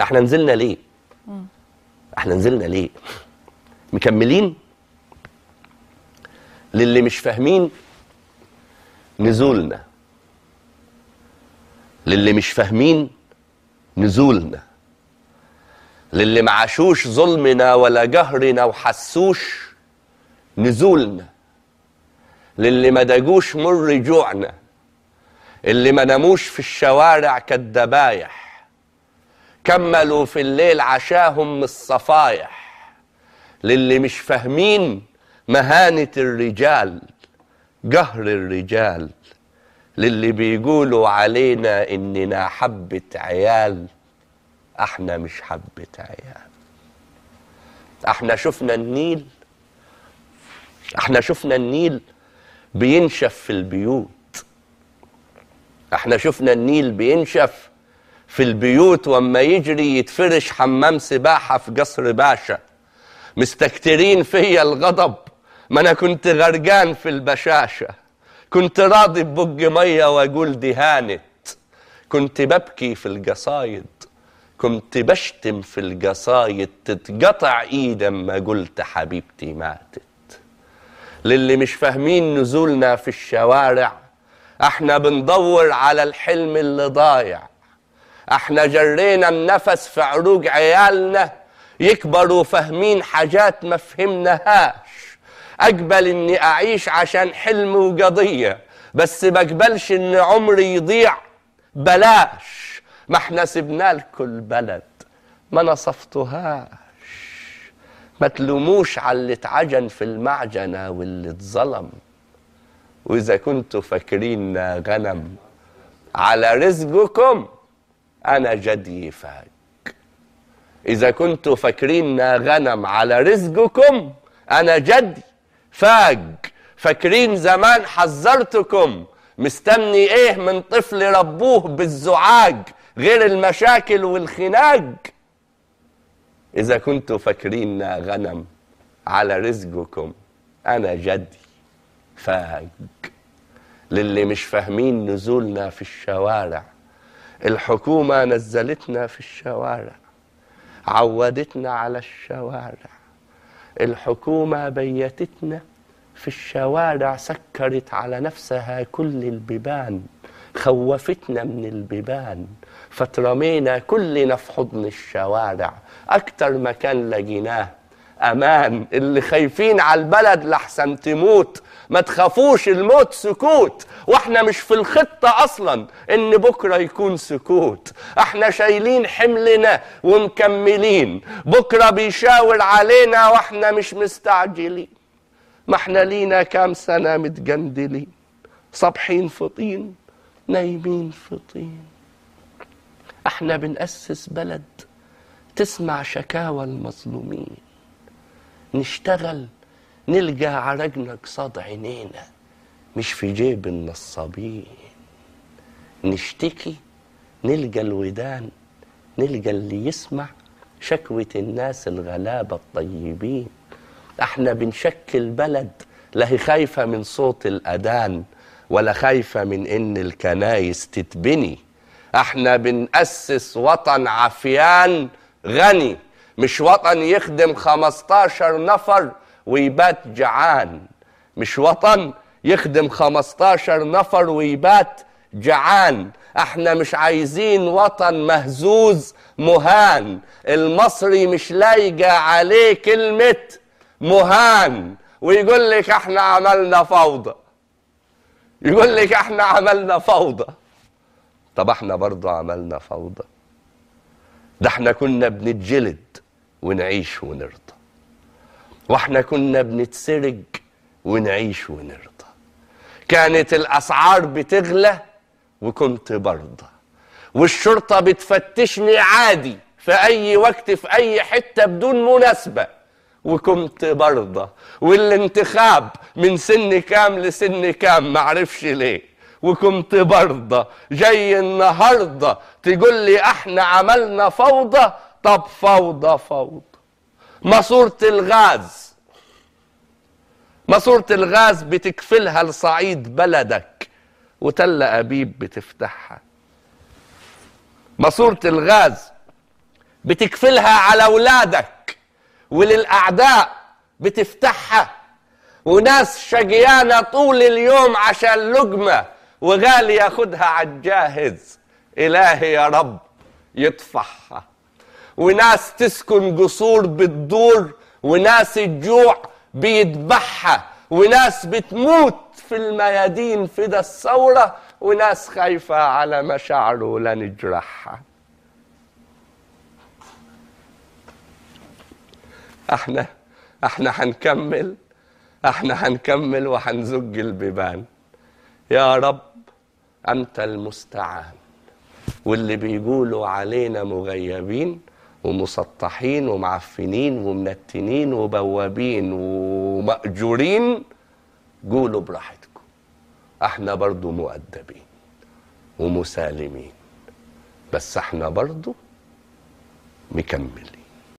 احنا نزلنا ليه؟ احنا نزلنا ليه؟ مكملين للي مش فاهمين نزولنا، للي مش فاهمين نزولنا، للي ما عاشوش ظلمنا ولا جهرنا وحسوش نزولنا، للي ما داجوش مر جوعنا، اللي ما ناموش في الشوارع كالدبايح، كملوا في الليل عشاهم من الصفايح، للي مش فاهمين مهانة الرجال جهر الرجال، للي بيقولوا علينا إننا حبة عيال، احنا مش حبة عيال. احنا شفنا النيل، احنا شفنا النيل بينشف في البيوت، احنا شفنا النيل بينشف في البيوت واما يجري يتفرش حمام سباحة في قصر باشا. مستكترين فيا الغضب، ما انا كنت غرقان في البشاشة، كنت راضي ببق مية واقول دي هانت، كنت ببكي في القصايد، كنت بشتم في القصايد، تتقطع ايدا ما قلت حبيبتي ماتت. للي مش فاهمين نزولنا في الشوارع، احنا بندور على الحلم اللي ضايع، احنا جرينا النفس في عروق عيالنا يكبروا فاهمين حاجات ما فهمناهاش. اقبل اني اعيش عشان حلم وقضية، بس بقبلش ان عمري يضيع بلاش. ما احنا سبنا لكم البلد ما نصفتوهاش، ما تلوموش على اللي اتعجن في المعجنة واللي اتظلم. واذا كنتوا فاكرين غنم على رزقكم انا جدي فاق. اذا كنتوا فاكرين غنم على رزقكم انا جدي فاق. فاكرين زمان حذرتكم مستني ايه من طفل ربوه بالزعاج غير المشاكل والخناق؟ اذا كنتوا فاكرين غنم على رزقكم انا جدي فاق. للي مش فاهمين نزولنا في الشوارع، الحكومة نزلتنا في الشوارع، عودتنا على الشوارع، الحكومة بيتتنا في الشوارع، سكرت على نفسها كل البيبان، خوفتنا من البيبان، فترمينا كلنا في حضن الشوارع. أكتر مكان لقيناه أمان. اللي خايفين على البلد لحسن تموت، ما تخافوش الموت سكوت، واحنا مش في الخطة أصلا إن بكرة يكون سكوت. احنا شايلين حملنا ومكملين، بكرة بيشاور علينا واحنا مش مستعجلين. ما احنا لينا كام سنة متجندلين، صبحين في طين نايمين في طين. احنا بنأسس بلد تسمع شكاوى المظلومين، نشتغل نلقى عرقنا قصاد عينينا مش في جيب النصابين، نشتكي نلقى الودان، نلقى اللي يسمع شكوة الناس الغلابة الطيبين. احنا بنشكل بلد لا هي خايفة من صوت الأذان ولا خايفة من إن الكنايس تتبني. احنا بنأسس وطن عفيان غني، مش وطن يخدم 15 نفر ويبات جعان، مش وطن يخدم 15 نفر ويبات جعان. احنا مش عايزين وطن مهزوز مهان، المصري مش لايقة عليه كلمة مهان، ويقول لك احنا عملنا فوضى، يقول لك احنا عملنا فوضى. طب احنا برضو عملنا فوضى؟ ده احنا كنا بنتجلد ونعيش ونرضى، واحنا كنا بنتسرق ونعيش ونرضى. كانت الاسعار بتغلى وكنت برضى، والشرطة بتفتشني عادي في اي وقت في اي حتة بدون مناسبة وكنت برضى. والانتخاب من سن كام لسن كام معرفش ليه وكنت برضى. جاي النهاردة تقول لي احنا عملنا فوضى؟ طب فوضى فوضى. ماسورة الغاز، ماسورة الغاز بتكفلها لصعيد بلدك وتل أبيب بتفتحها. ماسورة الغاز بتكفلها على أولادك، وللأعداء بتفتحها، وناس شقيانة طول اليوم عشان لقمة وغالي ياخدها عالجاهز، إلهي يا رب يطفحها. وناس تسكن قصور بتدور، وناس الجوع بيذبحها، وناس بتموت في الميادين فدا الثورة، وناس خايفة على مشاعره لا نجرحها. احنا هنكمل وهنزج البيبان. يا رب أنت المستعان. واللي بيقولوا علينا مغيبين ومسطحين ومعفنين ومنتنين وبوابين ومأجورين، قولوا براحتكم، احنا برضو مؤدبين ومسالمين، بس احنا برضو مكملين.